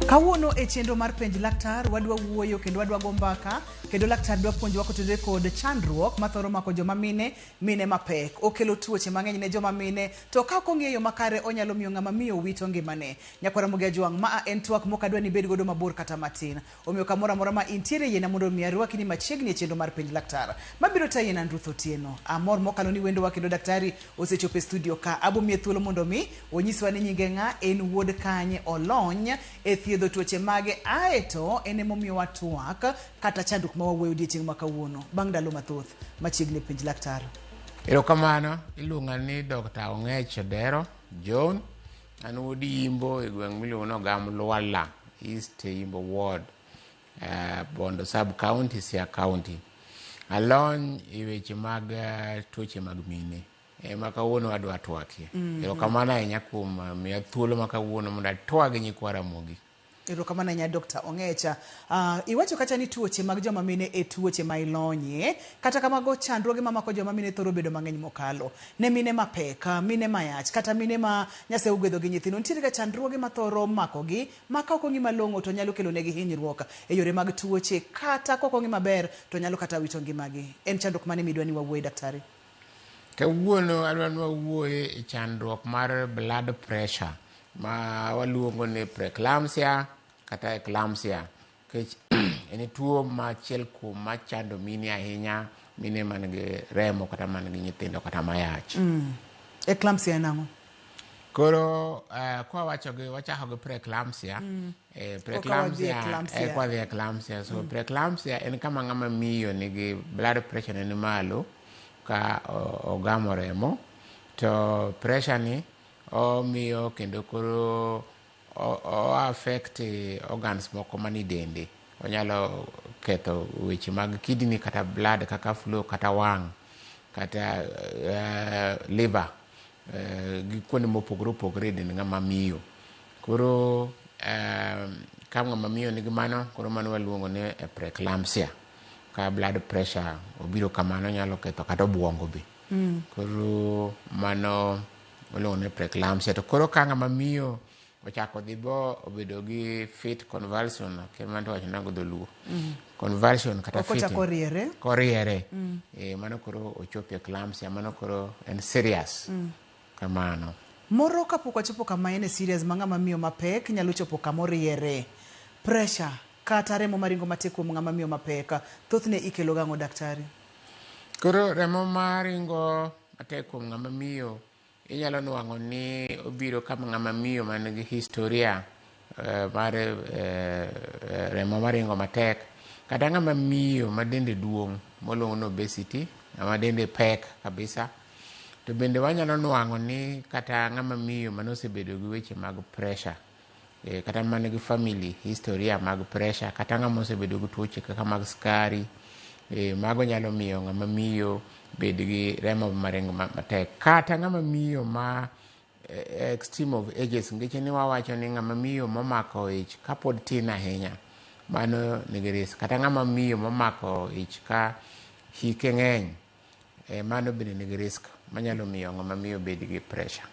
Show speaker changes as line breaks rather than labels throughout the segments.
Kawuono e chenro mar penj laktar wadwa wuoyo kendo wadwa go mbaka kendo laktar dwa puonjwa kotudore kod chandruok mathoro mako joma mine mapek. Okelo tuoche mang'eny ne joma mine to ka ok ong'eyo makare onyalo miyo ng'ama miyo wito ngimane. Nyakwara Mugia Jwang' ma en twak mokadwa ni bed godo mabor kata matin. Omiyo kamoro amora ma intiere yiena mondo mi arwaki ni machiegni e chenro mar penj laktar. Mabiro tayi en Ruth Otieno. Amor mokalo ni wendowa kendo daktari osechopo e studio ka. Abomie thuolo mondo mi onyiswa ni nyinge ng'a, en wuod kanye, olony e thiedho tuoche mage aeto ene momiyo watwak kata chandruok ma wawuoyo odiochieng' ma kawuono bang' ndalo mathoth machiegni penj laktar.
Erokamano, iluonga ni Dr. Ong'ech Odero John. An wuod Yimbo e gweng' miluongo ni Ogam-Lwala, East Yimbo Ward, Bondo Sub County, Siaya County. Alony e weche mag tuoche mag mine. Ma kawuono adwa twakie. Erokamano ahinya kuom miya thuolo ma kawuono mondo atwag nyikwara Mugi.
Erokamano ahinya Dr. Ong'echa. Iwacho kacha ni tuoche mag joma mine e tuoche ma ilonye, kata kamago chandruoge mamako joma mine thoro bedo mang'eny mokalo. Ne mine mapek, mine mayach, kata mine ma Nyasaye ogwedho gi nyithindo, nitiere ga chandruoge ma thoro makogi ma ka ok ong'i malong'o to nyalo kelo negi hinyruok e yore mag tuoche, kata ka ok ong'i maber to nyalo kata wito ngimagi. En chandruok mane midwa ni wawuoye daktari?
Kawuono adwa ni wawuoye e chandruok mar blood pressure ma waluongo ni preeclampsia kata eclampsia. En tuo machiel kuom machando mine ahinya, mine man gi remo kata man gi nyithindo kata mayach.
Eclampsia en ang'o?
Koro kwa wachako gi preeclampsia, kwa dhi eclampsia. So preeclampsia en kama ng'ama miyo nigi blood pressure ni malo ka ogamo remo, to pressure ni omiyo kendo koro o affect organs moko mani dende. Onyalo ketho weche mag kidney kata blood kaka flow kata wang' kata liver, gi kuonde mopogore opogore dend ng'ama miyo. Koro ka ng'ama miyo nigi mano, koro mano waluongo ni preeclampsia. Ka blood pressure obiro kamano nyalo ketho kata obwongo be. Koro mano waluongo ni preeclampsia. To koro ka ng'ama miyo ochako dhi bo obedo gi fit convulsion, kema to wacho nango dholuo. Convulsion kata fit. Koriere. Mano koro ochopo eclampsia, mano koro en serious. Kamano.
Moro kapok wachopo kama en serious ma ng'ama miyo mapek nyalo chopo kamoriere. Pressure kata remo maringo matek kuom ng'ama miyo mapek, thothne ikelo gang'o daktari?
Koro remo maringo matek kuom ng'ama miyo inyalo nwang'o ni obiro kama ng'ama miyo man gi historia mar remo maringo matek, kata ng'ama miyo ma dende duong' moluongo ni obesity, ng'ama dende pek kabisa. To bende wanyalo nwang'o ni kata ng'ama miyo manosebedo gi weche mag pressure, kata man gi family historia mag pressure, kata ng'ama osebedo gi tuoche kaka mag skari, mago nyalo miyo ng'ama miyo bed gi remo maringo matek. Kata ng'ama miyo ma extreme of ages, ngeche ni wawacho ni ng'ama miyo momako ich kapod tin ahinya, mano nigi risk. Kata ng'ama miyo momako ich ka hike ng'eny, mano bende nigi risk manyalo miyo ng'ama miyo bed gi pressure.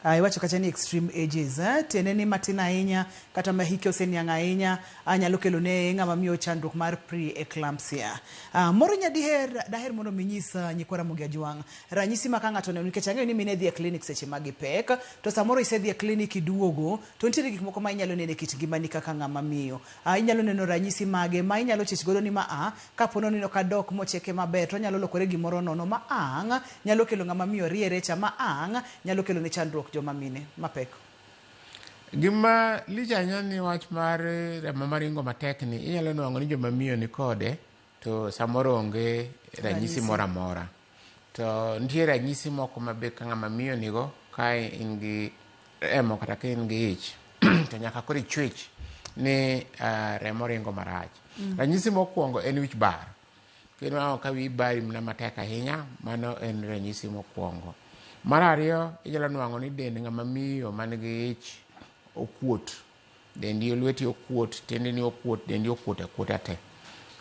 Iwacho kacha ni extreme ages, tiende ni matin ahinya kata ma hike oseniang' ahinya anyalo kelo ne ng'ama miyo chandruok mar preeclampsia. Moro daher mondo minyisa nyikwara Mugia Jwang' ranyisi ma ka ng'ato neno, nikech ang'eyo ni mine dhi e clinic seche magi pek, to samoro isedhi e clinic iduogo to nitiere gik moko ma inyalo neno e kit ngimani kaka ng'ama miyo. Inyalo neno ranyisi mage ma inyalo chich godo ni kapono neno ka dok mocheke maber to nyalo lokore gimoro nono ma ang' nyalo kelo ng'ama miyo riere cha, ma ang' nyalo kelo ne chandruok joma mine mapek.
Gima licha ni wach mar remo maringo matek ni inyalo nwang'o ni joma miyo ni kode to samoro onge ranyisi moro amora. To nitie ranyisi moko ma be ka ng'ama miyo nigo, ka in gi remo kata ka in gi ich to nyaka koro ichwich ni remo ringo marach. Ranyisi mokwongo en wich bar. Kendo ka wi bari mna matek ahinya, mano en ranyisi mokwongo. Mar ariyo, inyalo nwang'o ni dend ng'ama miyo man gi ich okuot, dendi lweti okuot, tiendeni okuot, dendi okuot akuota te.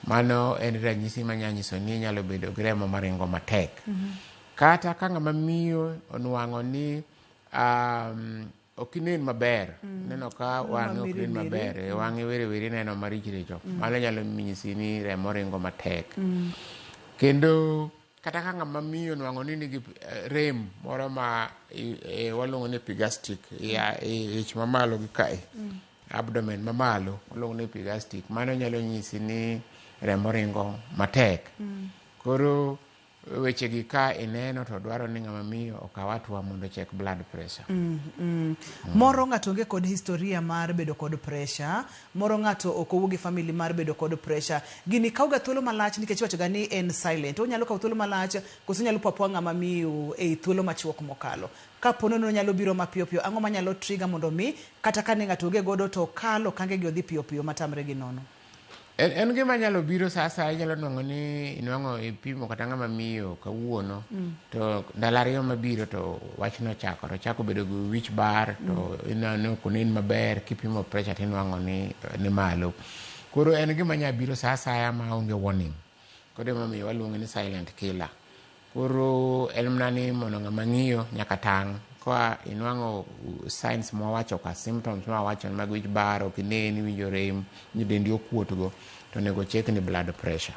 Mano en ranyisi manyanyiso ni inyalo bedo gi remo maringo matek. Kata ka ng'ama miyo onwang'o ni ok inen maber neno ka wang'e ok nen maber wang'e were neno maricho mano nyalo nyisi ni remo ringo matek kendo kata ka ng'ama miyo nwang'o ni nigi rem moro ma waluongo ni epigastric ich mamalo gi kae abdomen mamalo waluongo ni epigastric mano nyalo nyisi ni remo ringo matek koro weche gi ka ineno to dwaro ni ng'ama miyo okaw atua mondo check blood pressure.
Moro ng'ato onge kod historia mar bedo kod pressure, moro ng'ato ok owuok gi family mar bedo kod pressure. Gini kawga thuolo malach nikech wacho ga ni en silent. Onyalo kaw thuolo malach koso nyalo papua ng'ama miyo e thuolo machuok mokalo. Kapono no nyalo biro mapiyo piyo, ang'o manyalo trigger mondo mi kata ka ne ng'ato onge godo to kalo kange gi odhi piyo piyo matamre gi nono.
En gima nyalo biro sasa inyalo nwang'o ni inwang'o ipimo kata ng'ama miyo kawuono to ndalo ariyo mabiro to wachno chako bedo gi wich bar to inano kunen maber kipimo pressure tinwang'o ni malo. Koro en gima nyalo biro sasa ma onge warning. Koro mamiyo waluongo ni silent killer. Koro en mana ni mondo ng'ama ng'iyo nyaka tang' kwa inwang'o signs mwawacho ka symptoms mwawacho mag wich bar ok inen winjo rem ni dendi okuot go to nego check ni blood pressure.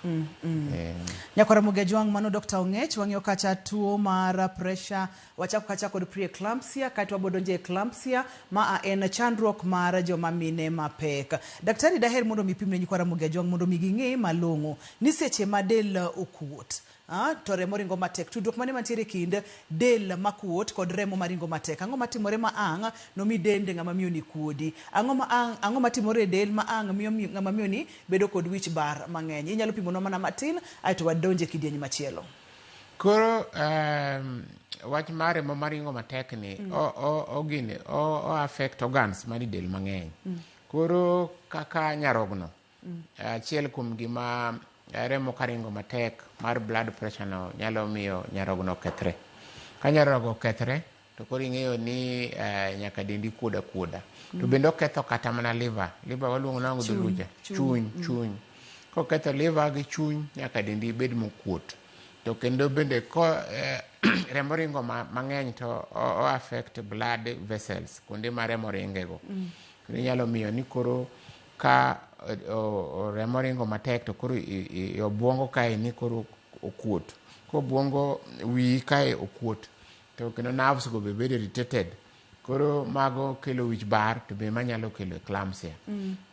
Nyakora Mugejwang' mano Dr. Ongech wang'iyo kacha tuo mar pressure wachako kacha kod preeclampsia kaito wabodonje eclampsia ma en chandruok mar joma mine mapek. Daktari daher mondo mipimne Nyakora Mugejwang' mondo miging'e malong'o ni seche ma del okuot to remo ringo matek tudruok mane mantiere kind del makuot kod remo maringo matek ang'o matimore ma ang' no mi dende ng'ama miyo ni kuodi ang'o matimore del ma ang' miyo ng'ama miyo ni bedo kod wich bar mang'eny inyalo pimo no mana matin aito wadonje kidieny machielo.
Koro wach mar remo maringo matek ni o affect organs mar del mang'eny. Koro kaka nyarogno achiel kuom gima remo karingo matek mar blood pressure no nyalo miyo nyarogno kethre. Ka nyarogno kethre to koro ing'eyo ni nyaka dendi kuoda to bende oketho kata mana liver waluongo nango dholuja chuny koketho liver gi chuny nyaka dendi bed mokuot to kendo bende remo ringo mang'eny to o affect blood vessels kuonde ma remo ringego kendo nyalo miyo ni koro ka remo ringo matek to koro obwongo kae ni koro okuot ko obwongo wi kae okuot to kendo nerves go be bedo irritated koro mago kelo wich bar to be manyalo kelo eclampsia.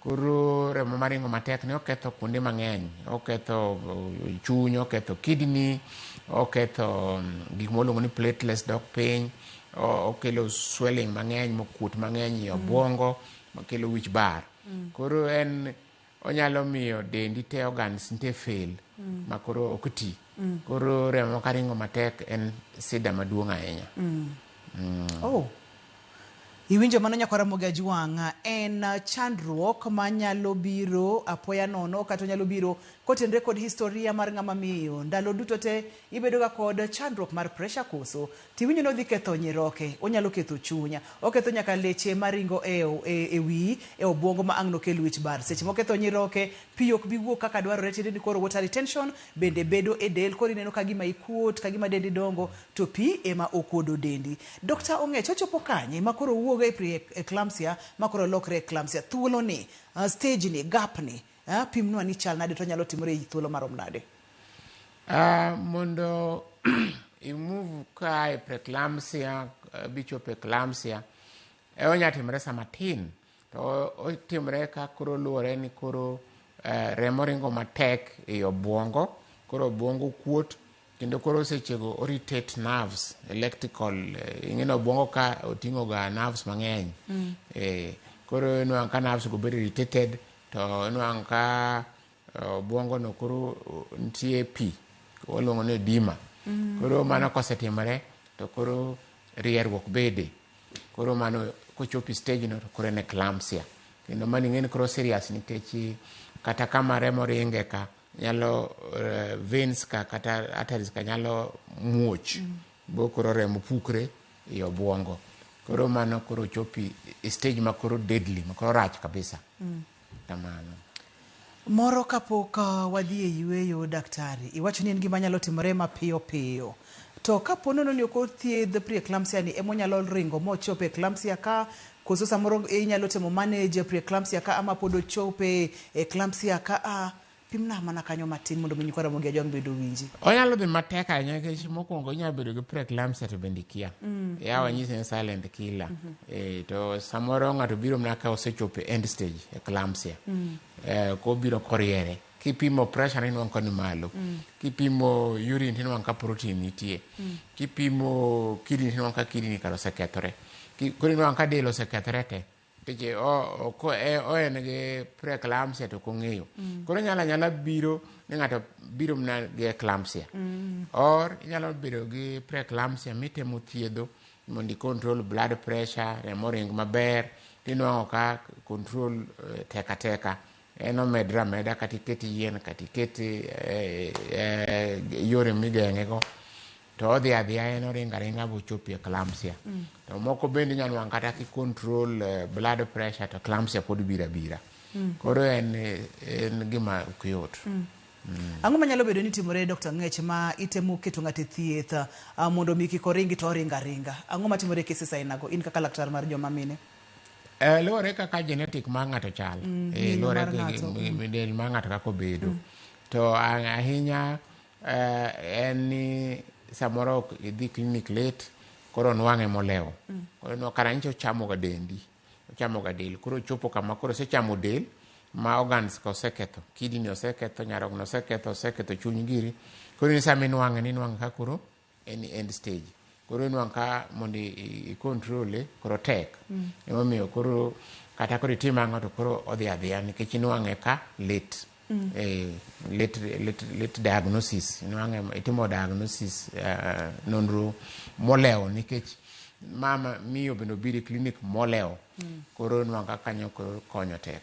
Koro remo maringo matek ne oketho kuonde mang'eny oketho chuny oketho kidney oketho gik moluongo ni platelets dok piny okelo swelling mang'eny mokuot mang'eny e obwongo makelo wich bar. Koro onyalo miyo dendi te organs nte fail makoro ok ti. Koro remo karingo matek en sida maduong' ahinya.
Iwinjo mano Nyakora Mugejwang' en chandruok manyalo biro apoya nono kata nyalo biro kotenre kod historia mar ng'ama miyo ndalo duto te ibedo ga kod chandruok mar pressure koso tiwinjo no dhi ketho nyiroke onyalo ketho chunya oketho nyaka leche maringo e wi e obwongo ma ang' no kel wich bar seche moketho nyiroke pi ok bi wuok kaka dwarore tiende ni koro water retention bende bedo e del koro ineno ka gima ikuot ka gima dendi dongo to pi ema okuodo dendi. Dr. Ongech ochopo kanye makoro wuoga e preeclampsia makoro lokre eclampsia thuolo ni stage ni gap ni pimnwa ni chal nade to nyalo timore e thuolo marom nade?
Mondo imove ka e preeclampsia bichopo eclampsia onya timore sama tin to otimore ka koro luore ni koro remo ringo matek e obwongo koro obwongo kuot kendo koro sechego oritate nerves electrical ing'eno obwongo ka oting'o ga nerves mang'eny koro nwang' ka nerves go bedo irritated to nwang' ka obwongo no koro nitie pi waluongo ni edema koro mano kosetimore to koro rieruok bede koro mano kochopi stage no to koro en eclampsia kendo mano ing'eni koro serious nikech kata kama remo ringe ka nyalo veins ka kata arteries ka nyalo muoch bo koro remo pukre e obwongo koro mano koro chopi stage ma koro deadly ma koro rach kabisa kamano.
Moro kapok wadhi e yweyo daktari iwacho ni en gima nyalo timore mapiyo piyo To kapo nono ni ok othiedh preeclampsia ni emonyalo ringo mochopo eclampsia ka koso samoro inyalo temo manage preeclampsia ka ama pod ochope eclampsia ka pimna mana kanyo matin mondo mi Ramogi Ajwang bedo winji.
Onyalo dhi matek ahinya nikech mokwongo inyalo bedo gi preeclampsia to bende kia. Yawa nyisi ni silent killer. To samoro ng'ato biro mana ka osechopo end stage eclampsia. Ko biro koriere. Kipimo pressure inwang' koni malo. Kipimo urine tinwang' ka protein nitie. Kipimo kidney tinwang' ka kidney kar osekethore. Koro inwang' ka del osekethore te. Teche en gi preeclampsia to kong'eyo. Koro nyala biro ni ng'ato biro mana gi eclampsia. Or inyalo bedo gi preeclampsia mitemo thiedho mondo control blood pressure, remo ring maber, tinwang'o ka control teka. En omedra meda kata iketi yien kata iketi yore migeng'ego to odhi adhiya en oringa ringa bochopi eclampsia. To moko bende inyalo kata ki control blood pressure to eclampsia pod bira. Koro en gima ok yot.
Ang'o manyalo bedo ni timore Dr. Ng'ech ma itemo keto ng'ato thieth mondo mi kik oringi to oringa. Ang'o matimore cases ainago in kaka laktar mar joma mine?
Luwore kaka genetic mar ng'ato chal. Luwore gi del mar ng'ato kaka obedo. To ahinya en ni samoro idhi clinic late koro nwang'e molewo. Koro kara nyicha ochamoga dendi. Ochamoga del. Koro chopo kama koro osechamo del ma organs ka oseketho. Kidney oseketho, nyarogno oseketho chuny giri. Koro ni sami nwang'e ka koro en end stage. Koro inwang' ka mondo i-control koro tek. Emomiyo koro kata koro itim ang'o to koro odhi adhiya nikech inwang'e ka late. Late diagnosis. Inwang'e itimo diagnosis nonro molewo nikech mama miyo bende obiro clinic molewo. Koro inwang' ka kanyo koro konyo tek.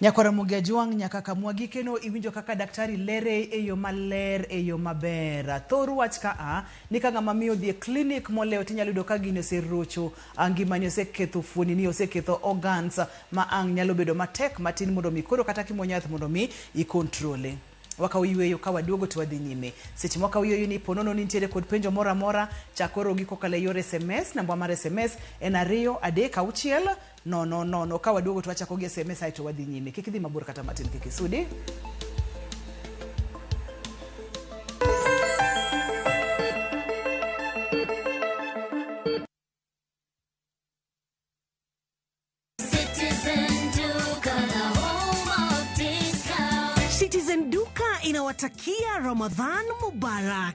Nyako Ramogi Ajwang nyaka kamwa gikeno iwinjo kaka daktari lere e yo maler e yo maber. Thor wach ka ni ka ng'ama miyo dhi e clinic molewo tinyalo yudo ka gino oserocho ngimani oseketho fuoni ni oseketho organs ma ang' nyalo bedo matek matin mondo mi koro kata kimwonyo yath mondo mi ikontrole. Wakaw yweyo ka waduogo to wadhi nyime. Seche moko yweyo ni ponono ni nitiere kod penjo moro amora chakoro giko kale yor SMS. Namba mar SMS en 2366000. Ka waduogo to wachako gi SMS aito wadhi nyime. Kik idhi mabor kata matin kik isudi.
Citizen Duka inawatakia Ramadhan Mubarak.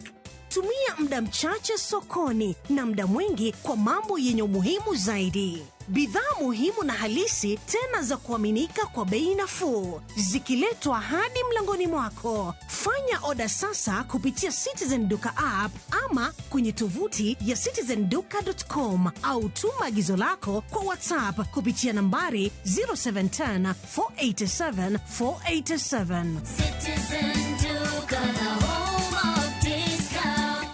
Tumia muda mchache sokoni na muda mwingi kwa mambo yenye umuhimu zaidi. Bidhaa muhimu na halisi tena za kuaminika kwa bei nafuu zikiletwa hadi mlangoni mwako. Fanya oda sasa kupitia Citizen Duka app ama kwenye tovuti ya citizenduka.com au tuma agizo lako kwa WhatsApp kupitia nambari 0710 487 487.
Citizen Duka, the home of discount.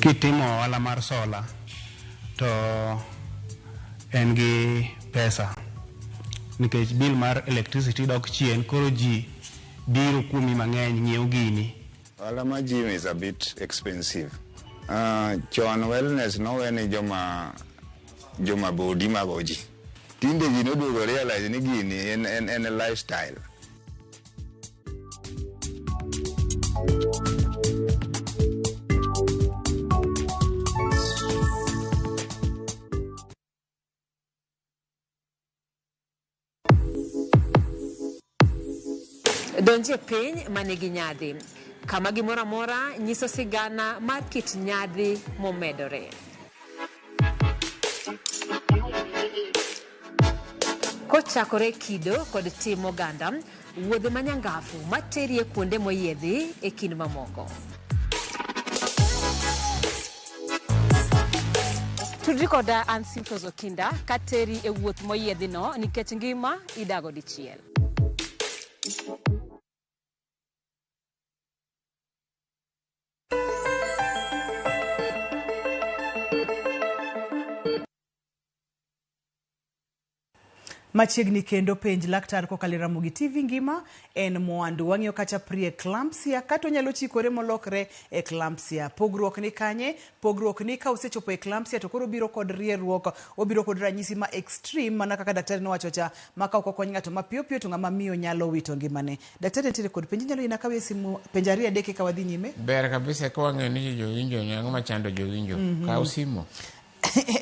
Kitimo ohala mar sola to en gi pesa nikech bill mar electricity dok chien koro ji biro kuomi mang'eny ng'iewo gini.
Ohala mar gym is a bit expensive. Chon wellness no weni joma bodi mago ji. Tinde ji noduogo realize ni gini en a lifestyle.
Donje piny manigi nyadhi kama gimoro amora nyiso sigana mar kit nyadhi momedore. Kochakore kido kod tim oganda, wuodhe manyangafu materie kuonde moyiedhi e kind mamoko. Tudri koda Ansimfos Okinda kateri e wuoth moyiedhi no nikech ngima idago dichiel.
Machiegni kendo penj laktar kokalo Ramogi TV Ngima en mwandu. Wang'iyo kacha pre-eclampsia kata onyalo chikore molokre eclampsia. Pogruok ni kanye? Pogruok ni ka osechopo eclampsia to koro biro kod rieruok, obiro kod ranyisi ma extreme mana kaka daktari nowacho cha, maka ok okony ng'ato mapiyo piyo to ng'ama miyo nyalo wito ngimane. Daktari nitiere kod penj nyalo ina kawe simu penj 2 3 ka wadhi nyime.
Ber kabisa ka wang'eyo ni jowinjo nyang machando jowinjo. Kaw simu.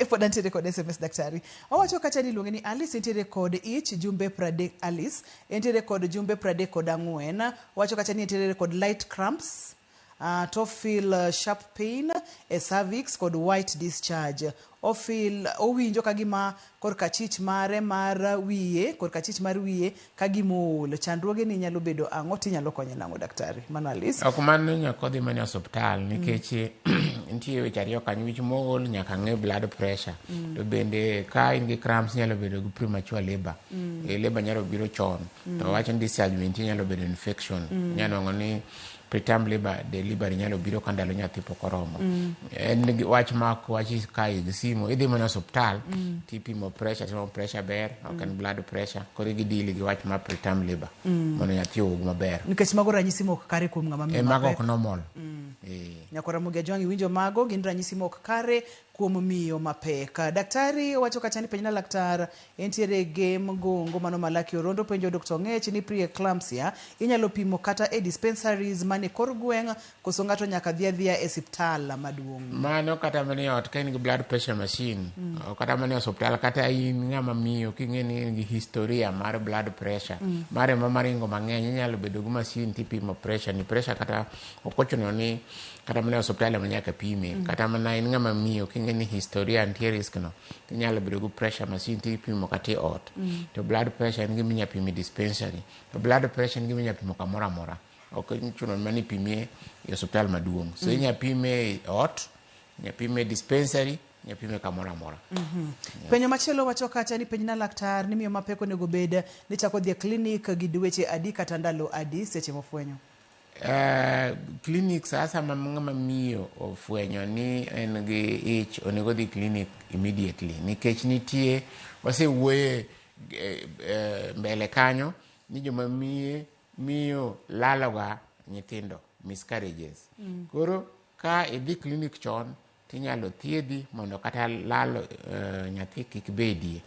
Pod nitiere kod SMS daktari. Owacho kacha ni luonge ni Alice nitiere kod ich jumbe 30 Alice nitiere kod jumbe 34. Owacho kacha ni nitiere kod light cramps, to feel sharp pain e cervix kod white discharge. Owinjo kagima korka chich mare mar wiye, korka chich mar wiye kagimol. Chandruoge ni nyalo bedo ang'o tinyalo konye nang'o daktari? Mano Alice.
Ok mano nyaka dhi mana hospital nikech nitie weche ariyo kanyo, wich mool nyaka ng'e blood pressure. To bende ka in gi cramps nyalo bedo gi premature labor. Labor nyalo biro chon. To wacho ni discharge nyalo bedo infection. Nyalo ng'o ni preterm labor delivery nyalo biro ka ndalo nyathi pok oromo. En wach mak wachi ka igisimu idhi mana hospital tipimo pressure ber, ok en blood pressure, koro gidili gi wach ma preterm labor mondo nyathi owuog maber.
Nikech mago ranyisi mok kare kuom ng'ama miyo
mago ok normal.
Nyakora Ramogi Ajwang' winjo mago gin ranyisi mok kare kuom miyo mapek. Daktari wacho kacha ni penjna laktar entiere gem gongo mano Malaki Orondo penjo Dr. Ng'ech ni pre-eclampsia inyalo pimo kata e dispensaries mane kor gweng' koso ng'ato nyaka dhia e osiptal maduong'.
Mano kata mani ot ka in gi blood pressure machine kata mani hospital kata in ng'ama miyo king'e ni in gi historia mar blood pressure mare maringo mang'eny inyalo bedo gi machine tipimo pressure ni pressure kata okochuno ni kata mana hospital ma nyaka pime kata mana in ng'ama miyo king'e ni historia nitie risk no inyalo bedo gi pressure machine tipimo kata e ot. To blood pressure en gima inyalo pimo dispensary, to blood pressure en gima inyalo pimo kamoro amora, ok chuno mani pimie e hospital maduong'. So inyalo pime e ot, inyalo pime e dispensary, inyalo pime kamoro amora.
Penjo machielo wacho kacha ni penjna laktar ni miyo mapek onego bed ni chako dhi e clinic gi dweche adi kata ndalo adi seche mofwenyo?
Clinic sasa ng'ama miyo ofwenyo ni en gi ich onego dhi clinic immediately nikech nitie wasewuoye mbele kanyo ni joma miyo laloga nyithindo miscarriages. Koro ka idhi clinic chon tinyalo thiedhi mondo kata lalo nyathi kik bedie.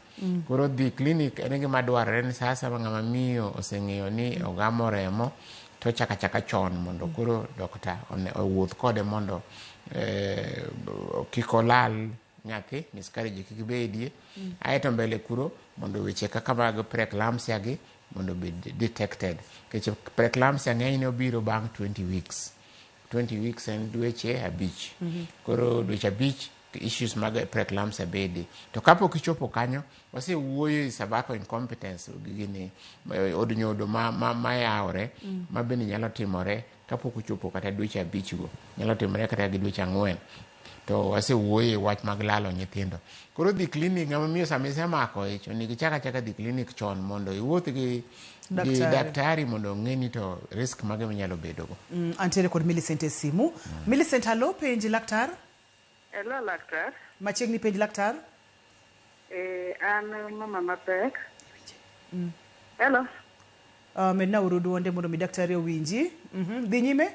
Koro dhi clinic en gima dwarore ni sasa ng'ama miyo oseng'eyo ni ogamo remo to chaka chon mondo koro dokta owuoth kode mondo kik olal nyathi miscarriage kik bedie. Aeto mbele kuro mondo weche kaka mag preeclampsia gi mondo be detected. Nikech preeclampsia ng'enyne obiro bang' 20 weeks. 20 weeks en dweche 5. Koro dweche 5 issues mag preeclampsia bede. To kapok ichopo kanyo wasewuoyo e cervical incompetence gini od nyodo ma yawre ma bende nyalo timore kapok ochopo kata dweche 5 go. Nyalo timore kata gi dweche 4. To wasewuoyo wach mag lalo nyithindo. Koro dhi clinic ng'ama miyo sami semako ich onego chaka dhi clinic chon mondo iwuoth gi daktari mondo ng'eni to risk mage nyalo bedo go.
Antiere kod Millicent e simu. Millicent, halo, penji laktar.
Hello, laktar.
Machiegni penj laktar.
An mama mapek. Hello.
Medna uru duonde mondo mi daktari owinji. Dhi nyime?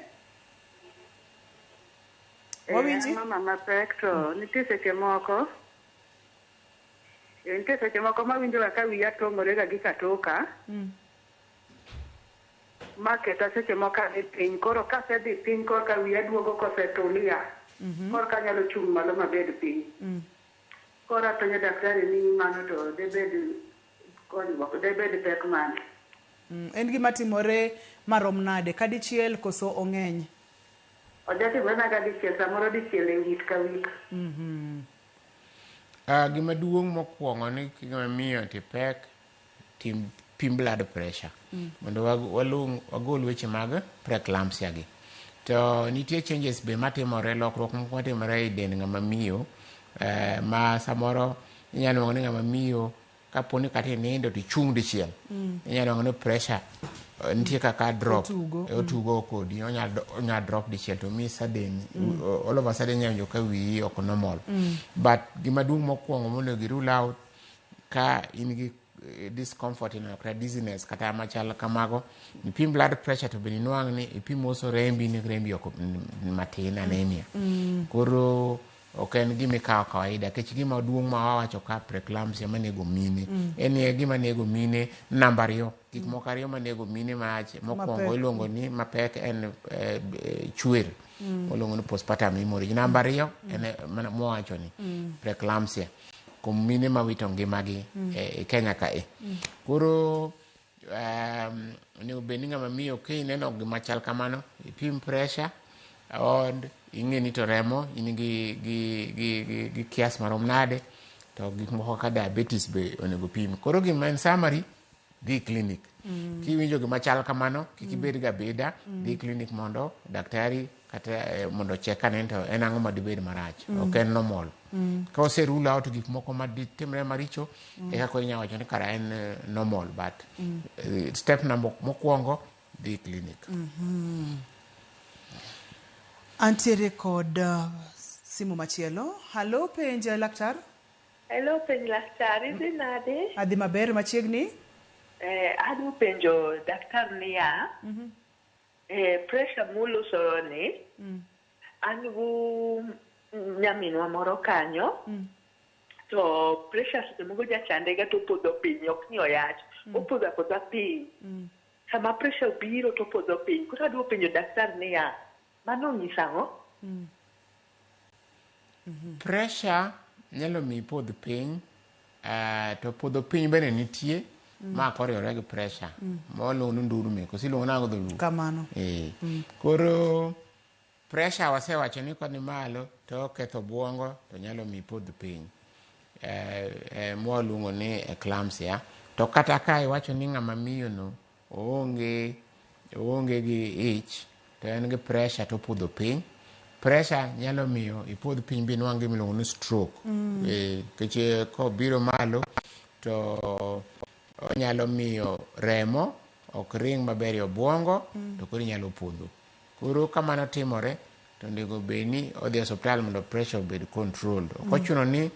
Wawinji?
Mama mapek to nitie seche moko. Nitie seche moko mawinjo ka wiya tongore ga gi katoka. Maketa seche moko e piny koro kasedhi piny koro ka wiya duogo kosetulia. Koro ka nyalo chung' malo mabed piny. Koro apenjo daktari ni mano to debed pek mane.
En gima timore marom nade? Kadichiel koso ong'eny?
Ojatimore na kadichiel, samoro dichiel e wik ka wik.
Gima duong' mokwongo ni gima miyo ti pek pim blood pressure mondo wagol weche mag preeclampsia gi. To nitie changes be matimore, lokruok moko matimore e dend ng'ama miyo ma samoro inyalo ng'o ni ng'ama miyo kaponi kata nindo tichung' dichiel inyalo ng'o ni pressure nitie kaka drop otugo kodi onya drop dichiel to mi sudden all of a sudden nyanjo ka wiyi ok normal. But gima duong' mokwongo mondo gi rule out ka in gi discomfort kata dizziness kata machal kamago, ipim blood pressure to bende inwang' ni ipim also rembi ni rembi ok matin, anemia. Koro ok en gima ikawo kawaida, kech gima duong' ma wawacho ka preeclampsia manego mine en gima nego mine namba 2. Gik moko 2 manego mine mach mokwongo iluongo ni mapek en chwer, iluongo ni postpartum hemorrhage. Namba 2 en mowacho ni preeclampsia kuom mine mawito ngimagi e Kenya kae. Koro onego bed ni ng'ama miyo kineno gima chal kamano, ipim pressure od ing'e ni to remo in gi kias marom nade, to gik moko kaka diabetes be onego pim. Koro gima en summary, dhi clinic. Kiwinjo gima chal kamano, kik ibed ga beda, dhi clinic mondo daktari kata mondo check ane to en ang'o madibed marach, ok en normal. Ka ose rule out gik moko maditimre maricho, eka koro inyalo wacho ni kara en normal, but step mokwongo, dhi clinic.
Antiere kod simu machielo. Halo, penj laktar.
Hello, penj laktar, idhi nade?
Adhi maber, machiegni.
Adwa penjo daktar niya, pressure muloso ni, an gu nyaminwa moro kanyo, to pressure seche moko jachandega to podho piny, ok ni oyach, opodho apodha piny. Sama pressure obiro to podho piny. Koro adwa penjo daktar niya, mano ng'isa ang'o?
Pressure nyalo mi podh piny, to podho piny bende nitie, ma koriwore gi pressure. Moluongo ni ndurme, koso iluongo nang'o dholuo?
Kamano.
Koro pressure wasewacho ni koni malo to ketho obwongo, to nyalo mi podh piny. Mwaluongo ni eclampsia. To kata ka iwacho ni ng'ama miyo no oonge gi ich, to en gi pressure to podho piny. Pressure nyalo miyo ipodh piny bi nwang' gima iluongo ni stroke. Kech kobiro malo to onyalo miyo remo ok ring maber e obwongo, to koro inyalo podho. Koro kamano timore, to onego bed ni odhi e osiptal mondo pressure obed controlled. Ok ochuno ni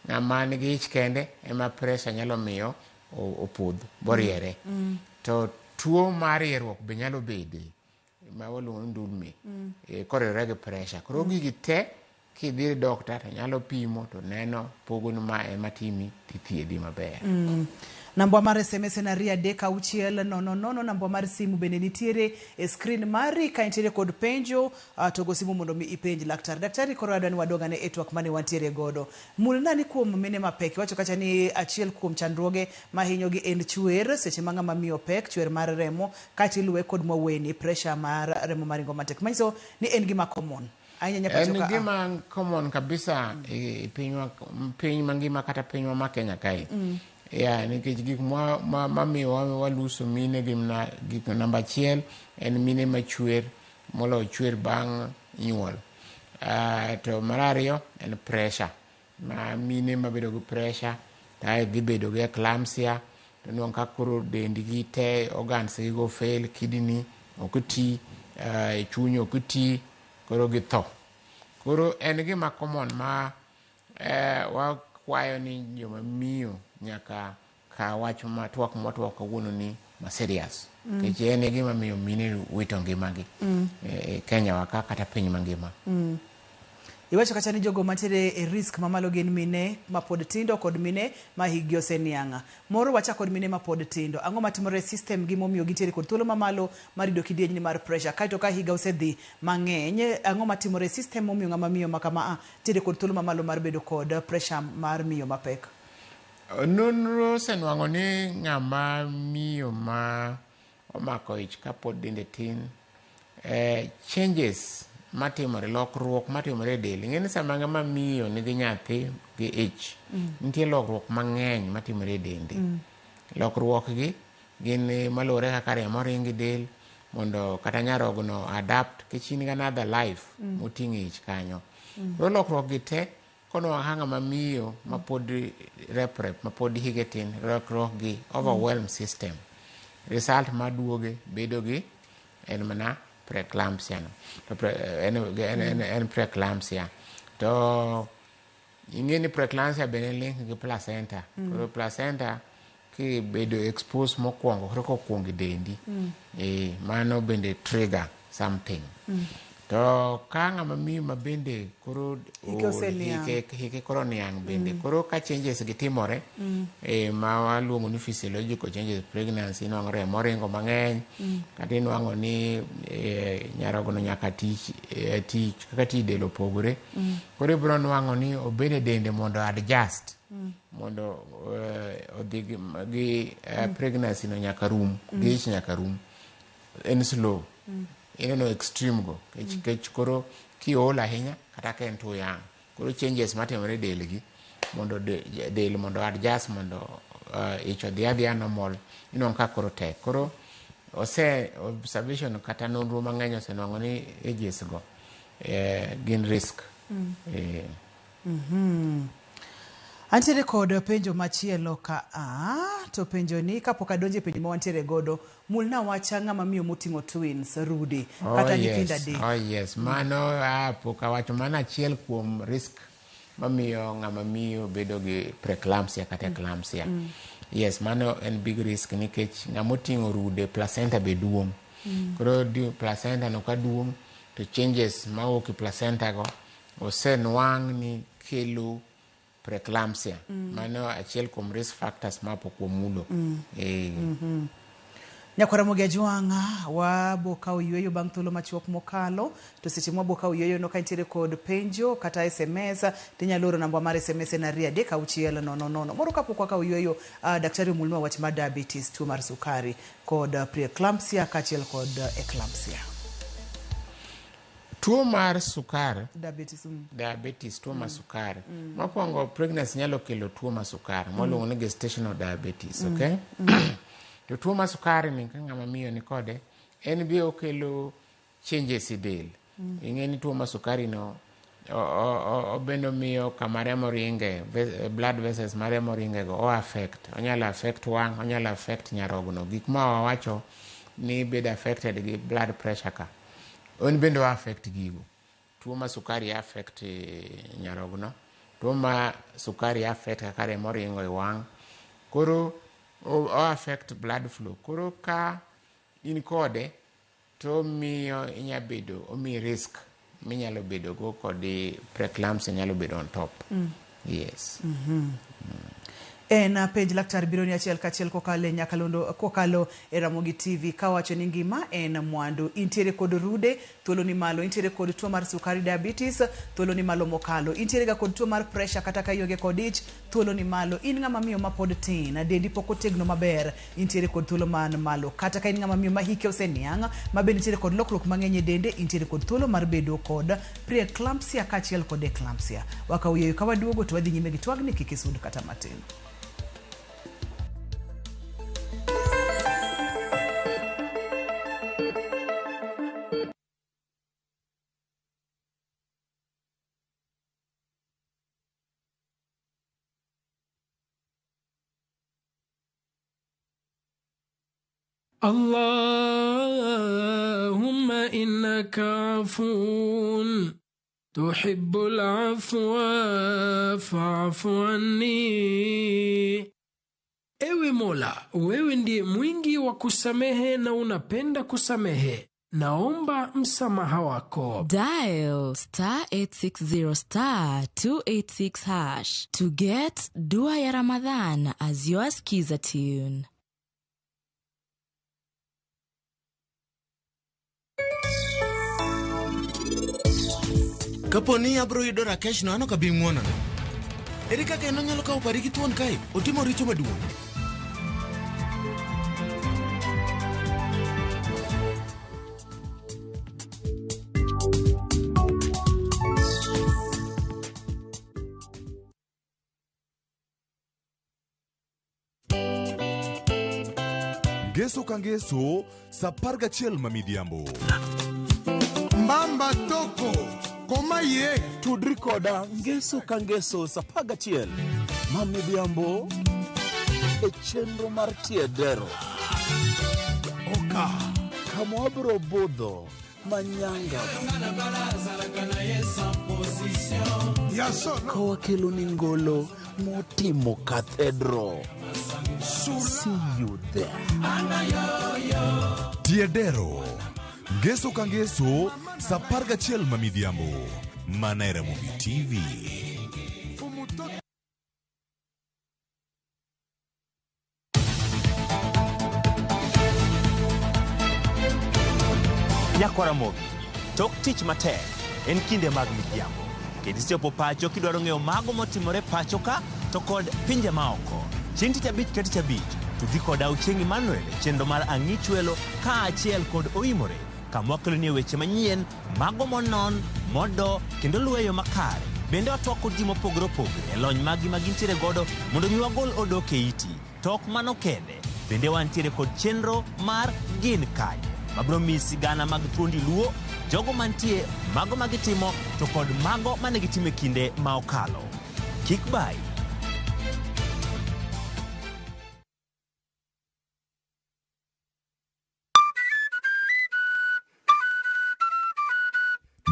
ng'ama nigi ich kende ema pressure nyalo miyo opodh boriere. To tuo mar rieruok be nyalo bede, ma waluongo ni ndulme, koriwore gi pressure. Koro gigi te kidhi ir doctor to nyalo pimo to neno pogo ni ma ema timi tithiedhi maber.
Namba mar SMS en 33600. Namba mar simu bende nitiere e screen mari ka intiere kod penjo, to go simu mondo mi ipenj laktar. Daktari koro adwa ni wadogane e twak mane wantiere godo. Mulna ni kuom mine mapek, wacho kacha ni achiel kuom chandruoge mahinyo gi en chwer, seche ma ng'ama miyo pek, chwer mar remo, kati iluwe kod maweni, pressure mar remo maringo matek. Manyiso ni en gima common.
En gima common kabisa e piny mangima kata pinywa ma Kenya kae. Nikech gik mamiyo waluso mine gik namba 1 en mine machwer, molo chwer bang' nyuol. To mar 2 en pressure. Mine mabedo gi pressure, to dhi bedo gi eclampsia, to nwang' ka koro dendgi te organs gi go fail, kidney ok ti, chuny ok ti, koro githo. Koro en gima common ma wakwayo ni joma miyo nyaka ka wach twak mwatwak kawuono ni ma serious. Kech en gima miyo mine wito ngimagi e Kenya waka kata piny mangima.
Iwacho kacha ni jogo mantiere e risk mamalo gin mine mapod tindo kod mine ma higi oseniang'a. Moro wachako kod mine mapod tindo. Ang'o matimore system gi momiyo gintiere kod thuolo mamalo mar yudo kidieny mar pressure. Kaito ka higa osedhi mang'eny, ang'o matimore system momiyo ng'ama miyo makama tiere kod thuolo mamalo mar bedo kod pressure mar miyo mapek?
Nonro senwang'o ni ng'ama miyo ma omako ich kapod dende tin, changes matimore, lokruok matimore e del. Ing'eni sama ng'ama miyo nigi nyathi gi ich, nitie lokruok mang'eny matimore e dende. Lokruok gi gin malure kaka remo ringi del, mondo kata nyarogno adapt, kech in gi another life moting'e ich kanyo. Lokruok gi te kono ng'ama miyo mapod rep mapod hige tin, lokruok gi overwhelm system. Result maduoge bedo gi en mana preeclampsia no. En preeclampsia. To ing'eni preeclampsia bende link gi placenta. Koro placenta kibedo expose mokwongo koro kokwongo dendi mano bende trigger something to ka ng'ama miyo ma bende koro hike koro niang' bende koro ka changes gitimore ma waluongo ni physiological changes pregnancy inwang'o remo ringo mang'eny kata inwang'o ni nyarogono nyaka tich kaka ti del opogore koro ibiro nwang'o ni obede dende mondo adjust mondo odhi gi pregnancy no nyaka rum gich nyaka rum en slow ineno extreme go kech koro kiol ahinya kata ka en tuyang' koro changes matimore del gi mondo del mondo adjust mondo ich odhi adhiya normal inwang'o ka koro tek koro observation kata nonro mang'eny osenwang'o ni ages go gin risk
Antiere kod penjo machielo ka to penjo ni kapok adonje penjo ma wantiere godo mulna wacha ng'ama miyo moting'o twins Rudy kata nyithindo adek.
Yes, mano pok awacho mana achiel kuom risk mamiyo ng'ama miyo bedo gi preeclampsia kata eclampsia. Yes, mano en big risk nikech ng'ama oting'o rude placenta be duong'. Koro placenta no ka duong' to changes mawuok e placenta go osenwang' ni kelo preeclampsia mano achiel kuom risk factors mapokuom mulo
Nyakwara Mogi Ajwang'a waboka oyueyo bang' thuolo machuok mokalo to seche mwaboka oyueyo no ka intiere kod penjo kata SMS tinyalo oro namba mar SMS na 33600 moro kapok waka oyueyo daktari omulnwa wach mar diabetes tuo mar sukari kod preeclampsia kachiel kod eclampsia.
Tuo mar sukari
diabetes
tuo mar sukari mokwongo pregnancy nyalo kelo tuo mar sukari mwaluongo ni gestational diabetes okay to tuo mar sukari ni ka ng'ama miyo ni kode en bi okelo changes e del ing'e ni tuo mar sukari no obendo miyo kama remo ringe blood vessels ma remo ringe go onyalo affect wang' onyalo affect nyarogno gik ma wawacho ni bedo affected gi blood pressure ka on bendo affect gigo tuo ma sukari affect nyarogno tuo ma sukari affect kaka remo ringo e wang' koro o affect blood flow koro ka in kode to miyo inyabedo omi risk minyalo bedo go kod preeclampsia nyalo bedo on top yes
En page laktar bironi achiel kachiel kokale nyakalondo kokalo e Ramogi TV kawacho ni ngima en mwandu intiere kod rude thuolo ni malo intiere kod tuo mar sukari diabetes thuolo ni malo mokalo intiere ga kod tuo mar pressure kata kayoge kod ich thuolo ni malo in ng'ama miyo ma pod tin dendi pok otegno maber intiere kod thuolo man malo kata ka in ng'ama miyo ma hike oseniang' ma bende intiere kod lokruok mang'eny e dende intiere kod thuolo mar bedo kod preeclampsia kachiel kod eclampsia wakauyeyo ka waduogo to wadhi nyime gi twagni kik isud kata matin.
اللهم إنك عفو تحب العفو فاعف عني. Ewe Mola, wewe ndiye mwingi wa kusamehe na unapenda kusamehe. Naomba msamaha wako.
Dial *860 *286# to get Dua ya Ramadhan as your skiza tune.
Kaponi abro yudo Rakesh no ano kabi ng'wona. Ere kaka eno nyalo kawo pari gi thuon kae otimo richo maduong'.
Ngeso ka ngeso, sa 11 mamidhiambo.
Mbamba toko, koma ye.
Tudri koda ngeso ka ngeso sa 11 mamidhiambo e chenro mar tiedero.
Oka.
Kama wabro budho manyanga.
Yaso.
Kawa kelo ni ngolo motimo Cathedral. See you there.
Tiedero. Ngeso ka ngeso, sa 11 mamidhiambo. Mana e Ramogi TV.
Nyakwa Ramogi, tok tich matek en kinde mag midhiambo. Kendo isechopo pacho kidwaro ng'eyo mago motimore pacho ka to kod pinje maoko. Chieng' tich abich ka tich abich to dhi kod Auchieng' Emmanuel chenro mar Ang'ich Welo kaachiel kod Oimore kama wakeloni weche manyien mago monon, modo kendo luweyo makare. Bende watwako ji mopogore opogore e lony magi magintiere godo mondo mi wagol odok e iti. Tok mano kende, bende wantiere kod chenro mar Gin Kanye mabro mi sigana mag thuondi luo, jogo mantie, mago magitimo to kod mago manegitime kinde ma okalo. Kik bai.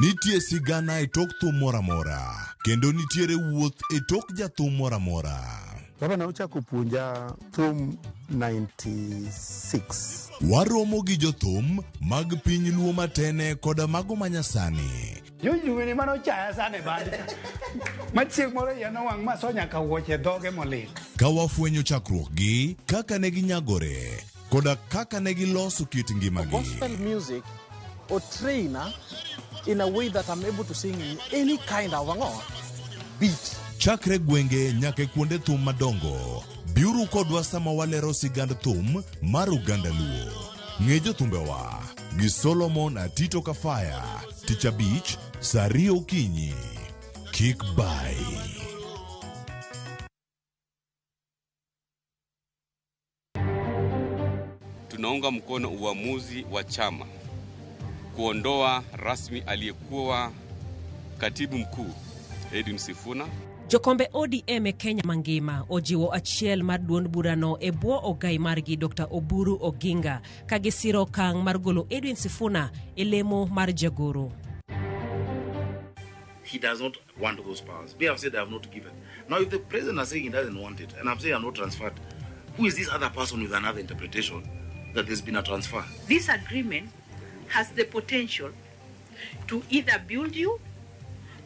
Nitie sigana e tok thum mora mora, kendo nitiere wuoth e tok jathum mora mora.
Gavana ochako puonja thum 96.
Waromo gi jothum mag piny luo matene koda mago manyasani.
Jojuwini mano chaya sane bandi. Machieng' moro yano wang' maso nyaka wuoche dhoge molit.
Ka wafwenyo chakruokgi, kaka ne ginyagore, koda kaka ne giloso kit ngimagi.
Gospel music or trainer in a way that I'm able to sing in any kind of beat.
Chakre gwenge nyaka kuonde thum madongo. Biuru kodwa sama walero sigand thum mar Uganda Luo. Ng'e jothumbewa gi Solomon Atito Kafaya, Tich Abich, saa 2 okinyi. Kik bai.
Tunaunga mkono uamuzi wa chama kuondoa rasmi aliyekuwa katibu mkuu Edwin Sifuna.
Jokombe ODM e Kenya mangima ojiwo achiel mar duond burano e bwo ogai margi Dr. Oburu Oginga kagisiro kang mar golo Edwin Sifuna e lemo mar jagoro.
He does not want those powers. We have said I have not given. Now if the president is saying he doesn't want it, and I'm saying I'm not transferred, who is this other person with another interpretation that there's been a transfer?
This agreement has the potential to either build you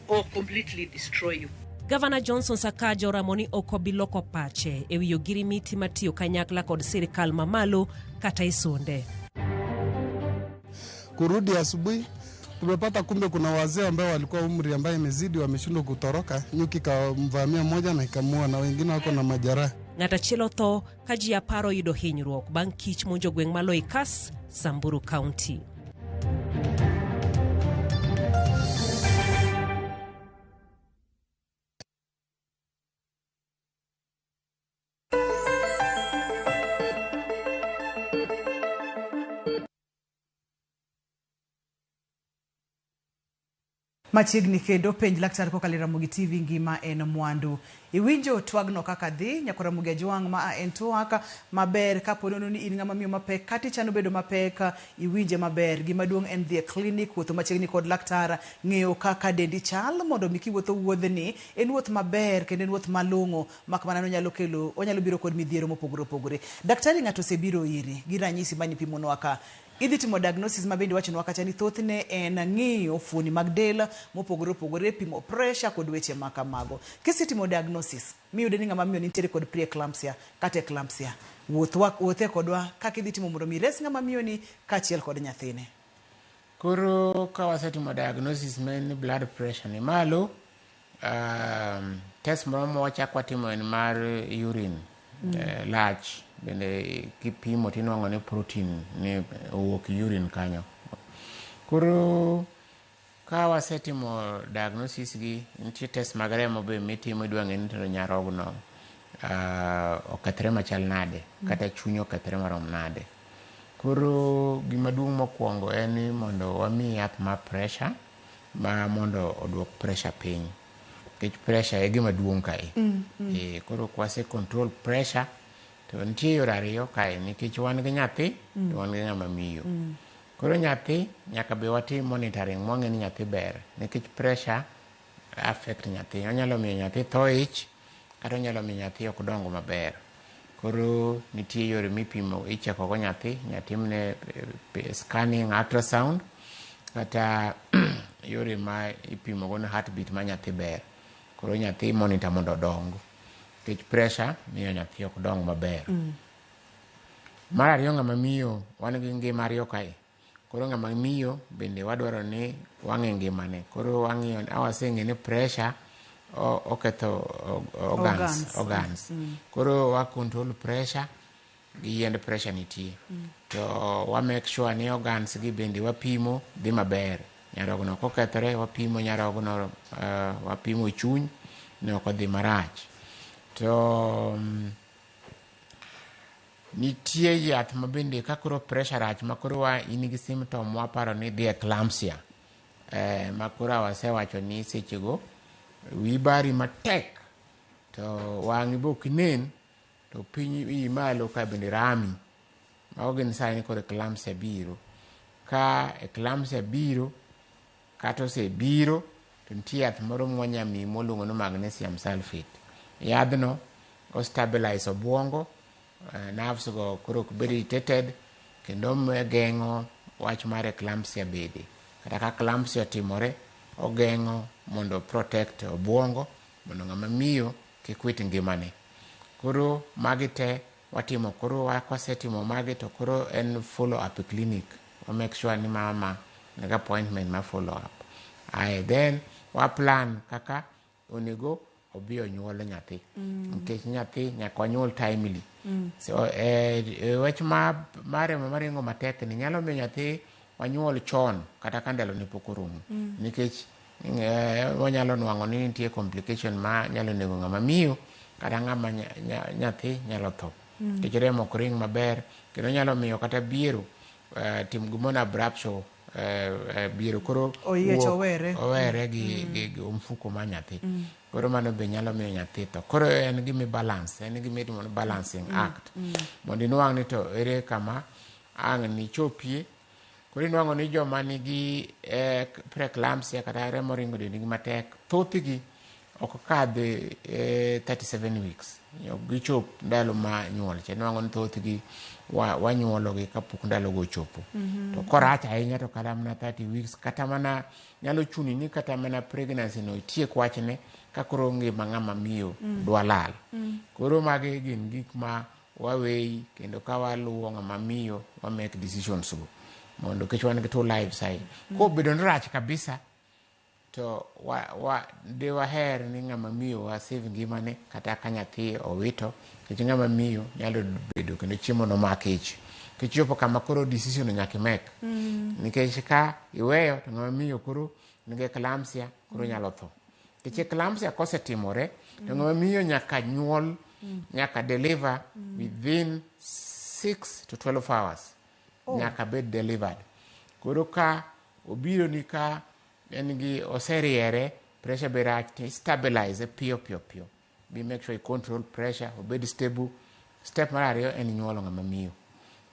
or completely destroy you.
Governor Johnson Sakaja Ramoni okobiloko pache e wiyo girimiti matiyo kanyakla kod sirikal mamalo kata isonde.
Kurudi asubuhi tumepata kumbe kuna wazee ambao walikuwa umri ambaye imezidi wameshindwa kutoroka, nyuki kamvamia mmoja na ikamua na wengine wako na majeraha.
Ng'ata chielo tho ka ji 10 yudo hinyruok bang' kich monjo gweng' malo Ikas, Samburu County.
Machiegni kendo penj laktar kokalo Ramogi TV ngima en mwandu. Iwinjo twagno kaka dhi Nyakwa Ramogi Ajwang' ma en twaka maber ka ponono ni in ng'ama miyo mapek kati chano bedo mapek iwinje maber. Gima duong' en dhi e clinic wuotho machiegni kod laktar ng'eyo kaka dendi chal mondo miki wuotho wuodhni en wuoth maber kendo en wuoth malong'o mak mana onyalo biro kod midhiero mopogore opogore. Daktari ng'ato osebiro iri gi ranyisi manyipimonwa ka idhi timo diagnosis mabendi wachonwa kacha ni thothne en ng'iyo fuoni mag del mopogore opogore, pimo pressure kod weche makamago. Kisitimo diagnosis miyude ni ng'ama miyo nitiere kod preeclampsia kata eclampsia, wuothe kodwa kaka idhi timo mondo mires ng'ama miyo ni kachiel kod nyathine.
Koro ka wasetimo diagnosis men blood pressure ni malo, test moro wachak watimo en mar urine, lach bende kipimo tinwang'o ni protein ni owuok urine kanyo. Koro ka wasetimo diagnosis gi nitie test mag remo be mitimo idwa ng'e ni to nyarogno okethre machal nade kata chuny okethre marom nade. Koro gima duong' mokwongo en ni mondo wami yath ma pressure ma mondo oduok pressure piny, nikech pressure e gima duong' kae. Koro kwase control pressure to nitie yore ariyo kae, nikech wan gi nyathi to wan gi ng'ama miyo. Koro nyathi nyaka be watim monitoring mwang'e ni nyathi ber, nikech pressure affect nyathi. Onyalo miyo nyathi tho ich kata onyalo miyo nyathi ok dongo maber. Koro nitie yore mipimo icheko go nyathi, nyatimne scanning, ultrasound, kata yore ma ipimo go heartbeat ma nyathi ber. Koro nyathi monitor mondo odong. Nikech pressure miyo nyathi ok dong maber. Mar ariyo, ng'ama miyo wan gi ngima ariyo kae. Koro ng'ama miyo bende wadwaro ni wang'e ngimane. Koro wang'iyo awaseng'e ni pressure oketho organs. Koro wa control pressure gi yiend pressure nitie. To wa make sure ni organs gi bende wapimo dhi maber. Nyarogno kokethore wapimo nyarogno, wapimo chuny ne ok odhi marach. To nitie yath ma bende ka koro pressure rach ma koro in gi symptom waparo ni dhi eclampsia. Ma koro wasewacho ni sechego wi bari matek to wang'i bok nen to piny iyi malo ka bende rami. Mago gin sign ni koro eclampsia biro. Ka eclampsia biro kata osebiro to nitie yath moro mwanyami moluongo ni magnesium sulfate. Yadhno o stabilize obwongo, nerves go koro ok bed irritated, kendo geng'o wach mar eclampsia bede. Kata ka eclampsia otimore, ogeng'o mondo protect obwongo, mondo ng'ama miyo kik wit ngimane. Koro magi te watimo. Koro kwasetimo magi to koro en follow up clinic. We make sure ni mama nigi appointment ma follow up. Then wa plan kaka onego obi onyuol nyathi. Nikech nyathi nyaka onyuol timely. So wach mare maringo matek ni nyalo miyo nyathi wanyuol chon kata ka ndalo ne pok orumo. Nikech wanyalo nwang'o ni nitie complication ma nyalo nego ng'ama miyo kata ng'ama nyathi nyalo tho. Nikech remo ok ring maber, kendo nyalo miyo kata biero tim gimona abruptio biero koro owere gi mfuko ma nyathi. Koro mano be nyalo miyo nyathi tho. Koro en gimi balance, en gimi itimo balancing act. Mondo inwang' ni to ere kama ang' ni chopie. Koro inwang'o ni joma nigi preeclampsia kata remo ringo dendgi matek, thothgi ok kadhi 37 weeks. Gichop ndalo ma nyuol cha. Inwang'o ni thothgi wanyuologi kapok ndalo go chopo. To korach ahinya to kata mana 30 weeks, kata mana nyalo chuni ni kata mana pregnancy no itiek wachne ka koro ngima ng'ama miyo dwa lal. Koro magi gin gik ma waweyi, kendo ka waluwo ng'ama miyo wa make decisions go. Mondo kech wan gi two live side. Ko bedo ni rach kabisa to de waher ni ng'ama miyo wa save ngimane kata ka nyathi owito. Kech ng'ama miyo nyalo bedo kendo chiemo no makech. Kichopo kama koro decision nyaka make. Nikech ka iweyo to ng'ama miyo koro nigi eclampsia koro nyalo tho. Kech eclampsia kosetimore to ng'ama miyo nyaka nyuol, nyaka deliver within 6 to 12 hours. Nyaka bed delivered. Koro ka obiro ni ka en gi oseriere, pressure be rach, stabilize piyo. Be make sure you control pressure, obed stable. Step mar ariyo en nyuolo ng'ama miyo.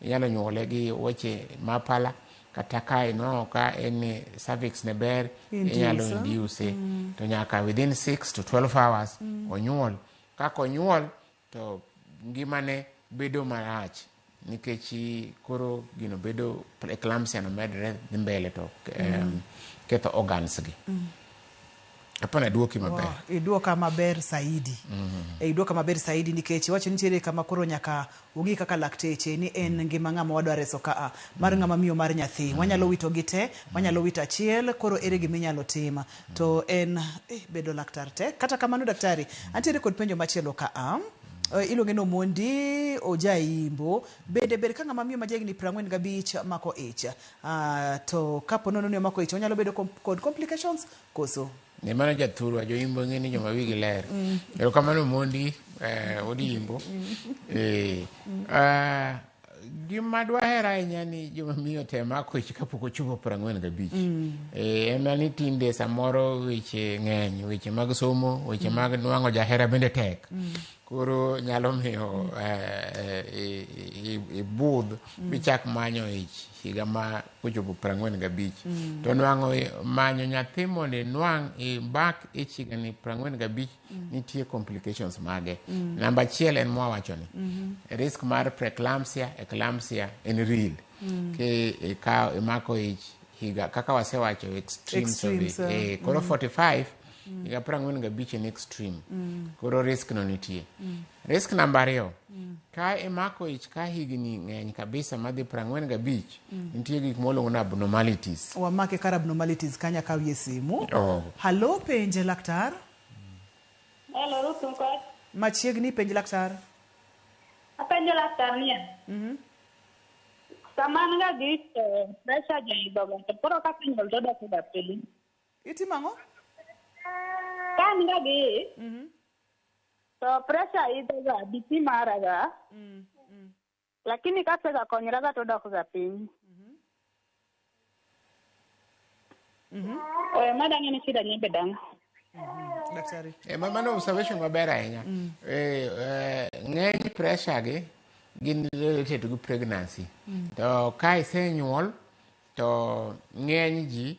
Inyalo nyuole gi weche mapala, kata ka ino ka en cervix ne ber, inyalo induce. To nyaka within 6 to 12 hours onyuol. Kaka onyuol to ngimane bedo marach. Nikech koro gino bedo eclampsia no medre dhi mbele to ketho organs gi. Apana duoki maber.
Iduoka maber saidi. Iduoka maber saidi nikech wacho nitiere kama koro nyaka ugi kaka lakteche ni en ngima ng'ama wadwa reso ka mar ng'ama miyo mar nyathi. Wanyalo wito gite, wanyalo wito achiel, koro ere gima inyalo tima. To en bedo laktar te. Kata kamano daktari, antiere kod penjo machielo ka iluonge no Mondi Ojaimbo bende ber ka ng'ama miyo majegni 45 mako ich. To kapo nono ni mako ich onyalo bedo kod complications koso.
Ne mano jathuru Ojaimbo ng'eni joma wigi ler. Ero kamano Mondi Ojaimbo. Gima dwahera ahinya ni joma miyo te mako ich kapok ochopo 45. Ema ni tinde samoro weche ng'eny, weche mag somo, weche mag nwang'o jahera bende tek. koro nyalo miyo ibudh bichak manyo ich higa ma kochopo 45 to nwang'o manyo nyathi mondo inwang' ibak ich higani 45 nitie complications mage. Namba achiel en mwawachoni, risk mar preeclampsia, eclampsia en real. Ka imako ich higa kaka wasewacho extreme survey koro 45 higa 45 en extreme. Koro risk no nitie. Risk namba ariyo, ka imako ich ka higni ng'eny kabisa madhi 45 nitie gik moluongo ni abnormalities.
Wamake kar abnormalities kanya kawie simu. Halo, penje laktar.
Hello, Ruth Mkot.
Machiegni penje laktar.
Apenjo laktar niya. Saman ga gi pressure jaidho ga to koro kaka inyalo to dok ga piny.
Itimo ang'o?
Kan ga gi to pressure idho ga BP mara ga lakini kasega konyra ga to dok ga piny. Madang'e ni shida nyembe dang'.
Daktari.
Mano observation maber ahinya. Ng'eny pressure gi gin related to pregnancy. To ka isenyuol to ng'eny ji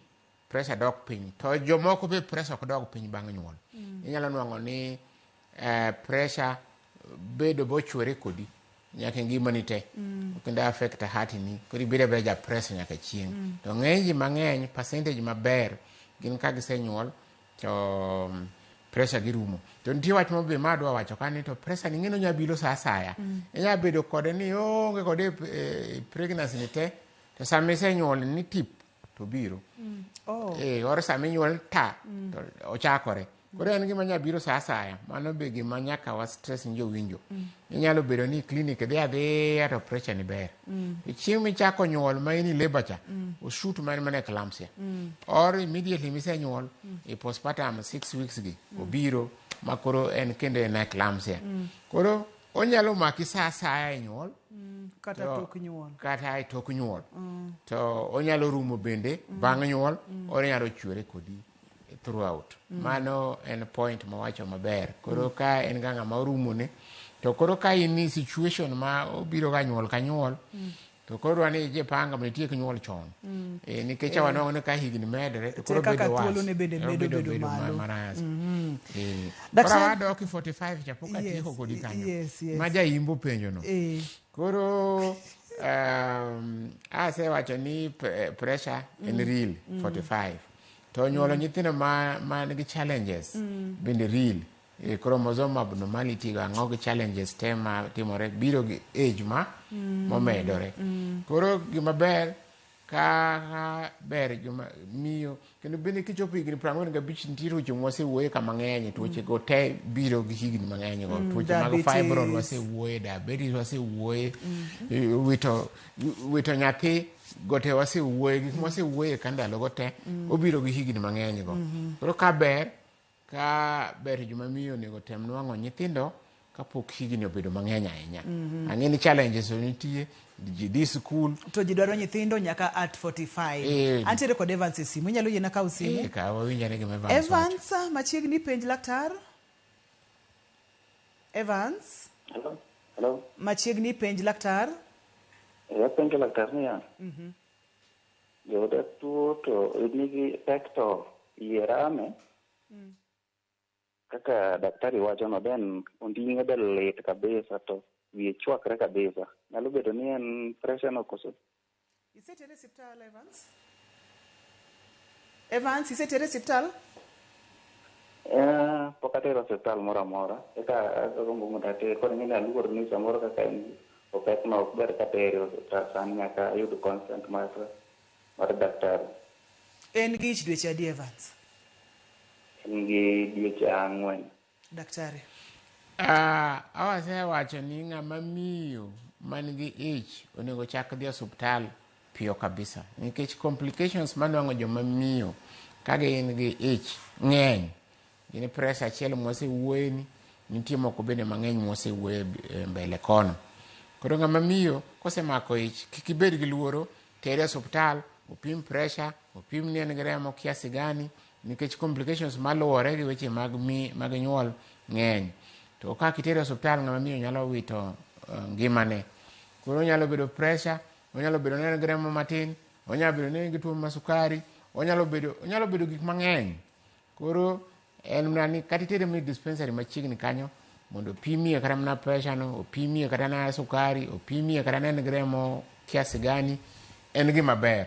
pressure dok piny. To jomoko be pressure ok dok piny bang' nyuol. Inyalo nwang'o ni pressure bedo bochwere kodi nyaka ngimani te. Kendo affect heart ni. Koro ibedo be ja pressure nyaka chieng'. To ng'eny ji mang'eny percentage maber gin ka gisenyuol to pressure gi rumo. To nitie wach mo be madwa wacho kani to pressure ni ng'eno nya bilo sa asaya. Inya bedo kode ni onge kode pregnancy ni te to sama isenyuol ni tip to biro. Oro sama inyuol ta to ochakore. Koro en gima nya biro sa asaya. Mano be gima nyaka wa stress njo winjo. Inyalo bedo ni clinic dhi adhiya to pressure ni ber. Chieng' michako nyuol ma in labor cha oshoot mana eclampsia. Or immediately misenyuol e postpartum 6 weeks gi obiro makoro en kendo en eclampsia. Koro onyalo maki sa asaya e nyuol
kata tok nyuol.
Kata tok nyuol. To onyalo rumo bende bang' nyuol or nyalo chwere kodi throughout. Mano en point mawacho maber. Koro ka en ga ng'ama rumo ne to koro ka in ni situation ma obiro ga nyuol ka nyuol to koro ani je panga mtiek nyuol chon. Nikech wanongo ne ka higni medre to koro bedo was.
Thuolo ne bedo malo.
Daktari doki 45 chapoka tieko kodi kanyo. Maja imbo penjo no. Koro ase wacho ni pressure en real 45. To nyuolo nyithindo ma nigi challenges bende real. Chromosome abnormality ga ng'o gi challenges tema timore biro gi age ma momedore. Koro gima ber ka ber gima miyo kendo bende kichopo higni 45 nitie tuoche mwasewuoye kama ng'eny tuoche go te biro gi higni mang'eny go tuoche mag fibroid wasewuoye, diabetes wasewuoye, wito nyathi gote wasewuoye gik mwasewuoye ka ndalo go te obiro gi higni mang'eny go. Koro ka ber joma miyo nego tem nwang'o nyithindo kapok higni obedo mang'eny ahinya. Ang'e ni challenges nitie ji dhi school
to ji dwaro nyithindo nyaka at 45. Antiere kod Evans e simu, inyalo yiena kaw simu.
Ka wawinjane gima Evans.
Evans machiegni penj laktar. Evans.
Hello.
Machiegni penj laktar.
Penjo laktar niya. Joda tuo to nigi pek to yierame. Kaka daktari wacho no den ondinge be lit kabisa to wiye chwakre kabisa. Nyalo bedo ni en pressure no koso.
Isetere hospital Evans? Evans isetere hospital?
Pok atero hospital moro amora. Eka agombo mondo atere koro ng'eni aluor ni samoro kaka en opek ma ok ber katere hospital sani nyaka ayud consent mar daktari.
En gi ich dweche adi Evans?
Ngi dweche 4.
Daktari.
Awase wacho ni ng'ama miyo man gi ich onego chak dhi hospital piyo kabisa. Nikech complications manwang'o joma miyo ka gin gi ich ng'eny. Gin pressure achiel mwasewuoye ni nitie moko bende mang'eny mwasewuoye mbele kono. Koro ng'ama miyo kosemako ich kik ibed gi luoro, tere hospital, opim pressure, opim ni en gi remo kiasi gani. Nikech complications maluwore gi weche mag nyuol ng'eny. to ka kitero hospital ng'ama miyo nyalo wito ngimane. Koro nyalo bedo pressure, onyalo bedo ne gremo matin, onyalo bedo ne gi tuo masukari, onyalo bedo gik mang'eny. Koro en mani katitere mi dispensary machiegni kanyo mondo opimie kata mana pressure no, opimie kata na sukari, opimie kata ne gremo kiasi gani, en gima ber.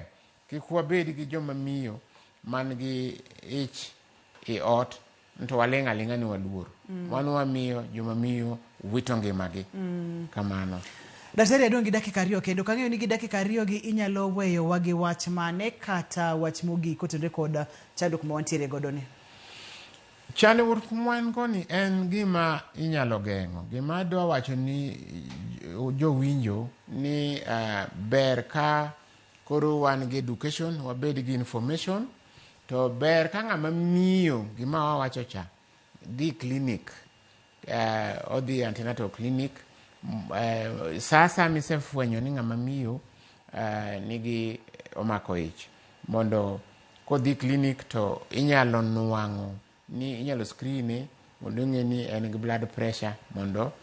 Kik wabed gi joma miyo man gi ich e ot to waling' aling'a ni waluor. Mano wamiyo joma miyo wito ngimagi. Kamano.
Daktari adong' gi dakika 2 kendo kang'eyo ni gi dakika 2 gi inyalo weyo wagi wach mane kata wach mogik kotenore kod chandruok ma wantiere godo ni.
Chandruok mwan koni en gima inyalo geng'o. Gima adwa wacho ni jowinjo ni ber ka koro wan gi education, wabed gi information, to ber ka ng'ama miyo gima wawacho cha di clinic, odhi antenatal clinic, sasa misefwenyo ni ng'ama miyo nigi omako ich, mondo kodhi clinic to inyalo nuang'o ni inyalo screen mondo ng'e ni en gi blood pressure mondo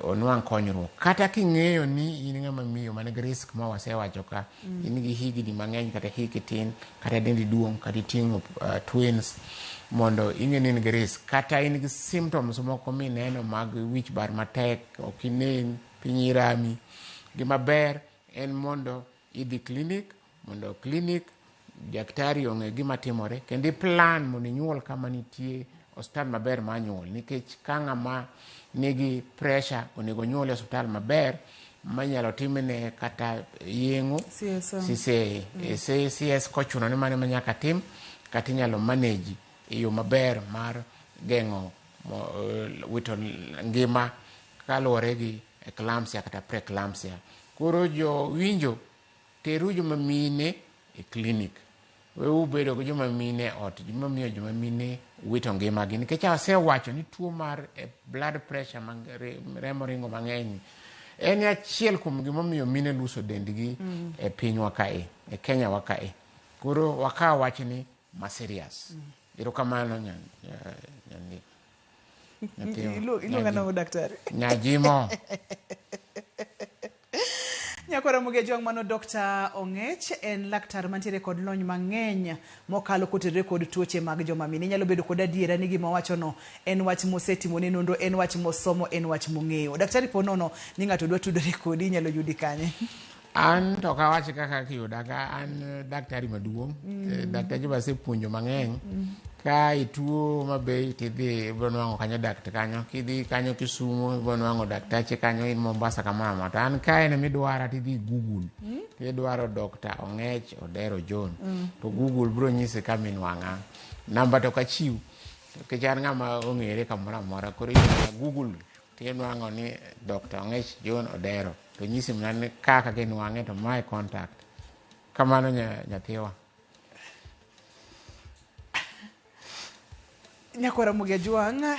onwang' konyruok. Kata king'eyo ni in ng'ama miyo man gi risk ma wasewacho ka, in gi higni mang'eny kata hiki tin kata dendi duong' kata iting'o twins, mondo ing'e ni in gi risk, kata in gi symptoms moko mineno mag wich bar matek, ok inen, piny rami, gima ber en mondo idhi clinic, mondo clinic daktari ong'e gima timore kendo plan mondo inyuol kama nitie hospital maber ma nyuol, nikech ka ng'ama nigi pressure onego nyuol e hospital maber manyalo timne kata yeng'o CS kochuno ni mane manyaka tim, kata inyalo manage e yo maber mar geng'o wito ngima kaluwore gi eclampsia kata preeclampsia. Koro winjo teru joma mine e clinic, weu bedo gi joma mine ot, joma miyo joma mine wito ngimagi, nikech asewacho ni tuo mar blood pressure, remo ringo mang'eny, en achiel kuom gima miyo mine luso dendgi e pinywa kae, e Kenya wa kae. Koro wakaw wachni ma serious. Erokamano
iluonga nang'o daktari?
Nyajimo.
Nyakora muge jwang' mano Dr. Ong'ech en laktar mantiere kod lony mang'eny mokalo kotenore kod tuoche mag joma mine. Nyalo bedo kod adiera ni gima wacho no en wach mosetimo ne nonro, en wach mosomo, en wach mong'eyo. Daktari ponono ni ng'ato dwa tudore kodi, inyalo yudi kanye?
An to kawachi kaka kiyudaga, an daktari maduong', daktari basepuonjo mang'eny. Ka ituo mabe tidhi bonwang'o kanyo daktari kanyo, kidhi kanyo Kisumu bonwang'o daktache kanyo, in Mombasa kamano. To an kae ne midwara tidhi Google, tidwaro Dr. Ong'ech Odero John, to Google bro nyisi kama inwang'a. Namba to kachiw, nikech an ng'ama ong'ere kamoro amora, koro Google tinwang'o ni Dr. Ong'ech John Odero, to nyisi mana kaka ginwang'e to my contact. Kamano nyathiwa.
Nyakora muge jwang',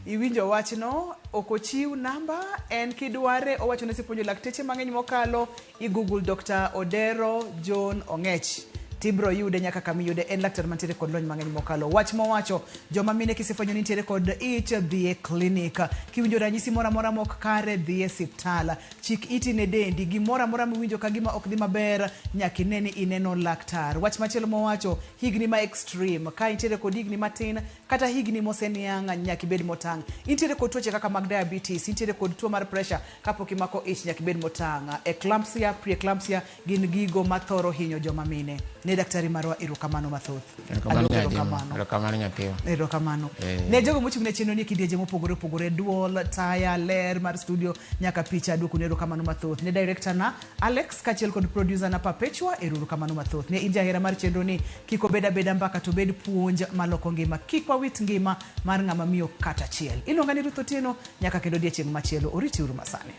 iwinjo wachno, okochiw namba, en kidware, owacho ne sipuonjo lakteche mang'eny mokalo, i Google Dr. Odero John Ong'ech. Tibro yude nyaka kama yude, en laktar mantiere kod lony mang'eny mokalo. Wach mowacho, joma mine kisefwenyo ni nitiere kod ich, dhi e clinic. Kiwinjo ranyisi mora mora mok kare, dhi e siptala. Chik iti ne dendi, gimora mora miwinjo ka gima ok dhi maber, nyaka ine ni ineno laktar. Wach machielo mowacho, higni ma extreme, ka intiere kod higni matin, kata higni moseniang', nyaka ibed motang'. Intiere kod tuoche kaka mag diabetes, intiere kod tuo mar pressure, kapok imako ich nyaka ibed motang'. Eclampsia, preeclampsia gin gigo mathoro hinyo joma mine. Ne daktari marwa erokamano mathoth.
Erokamano nyathiwa.
Erokamano. Ne jogo mochung' ne chenro ni kidienje mopogore opogore, duol, taya, ler mar studio, nyaka picha, duoko ne erokamano mathoth. Ne director na Alex kachiel kod producer na Perpetua, erokamano mathoth. Ne injahera mar chenro ni kiko beda mbaka to bed puonj maloko ngima, kik wawit ngima mar ng'ama miyo kata chiel. Iluonga ni Ruth Otieno, nyaka kendo odiechieng' machielo, oriti uru masane.